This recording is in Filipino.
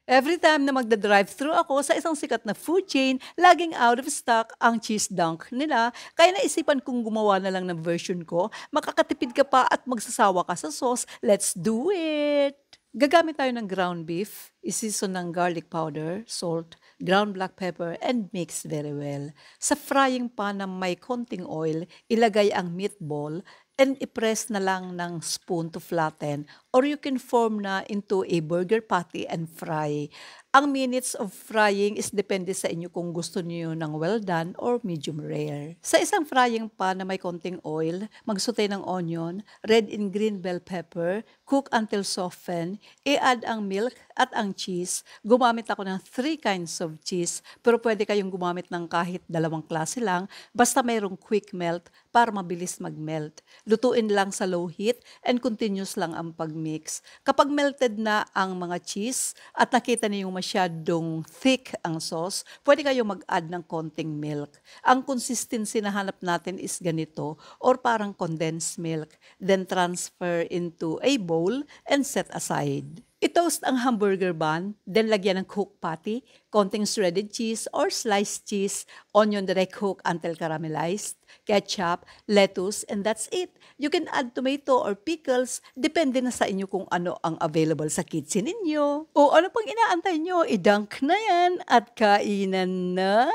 Every time na magda-drive-thru ako sa isang sikat na food chain, laging out of stock ang cheese dunk nila. Kaya naisipan kong gumawa na lang ng version ko. Makakatipid ka pa at magsasawa ka sa sauce. Let's do it! Gagamit tayo ng ground beef, isiso ng garlic powder, salt, ground black pepper, and mix very well. Sa frying pan na may konting oil, ilagay ang meatball and i-press na lang ng spoon to flatten, or you can form na into a burger patty and fry. Ang minutes of frying is depende sa inyo kung gusto niyo ng well done or medium rare. Sa isang frying pan na may konting oil, magsaute ng onion, red and green bell pepper, cook until soften, i-add ang milk at ang cheese. Gumamit ako ng 3 kinds of cheese, pero pwede kayong gumamit ng kahit 2 klase lang, basta mayroong quick melt para mabilis mag-melt. Lutuin lang sa low heat and continuous lang ang pag-mix. Kapag melted na ang mga cheese at nakita niyo masyadong thick ang sauce, pwede kayong mag-add ng konting milk. Ang consistency na hanap natin is ganito or parang condensed milk. Then transfer into a bowl and set aside. I-toast ang hamburger bun, then lagyan ng cooked patty, konting shredded cheese or sliced cheese, onion that I cook until caramelized, ketchup, lettuce, and that's it. You can add tomato or pickles, depende na sa inyo kung ano ang available sa kitchen ninyo. O ano pang inaantay nyo, i-dunk na yan at kainan na!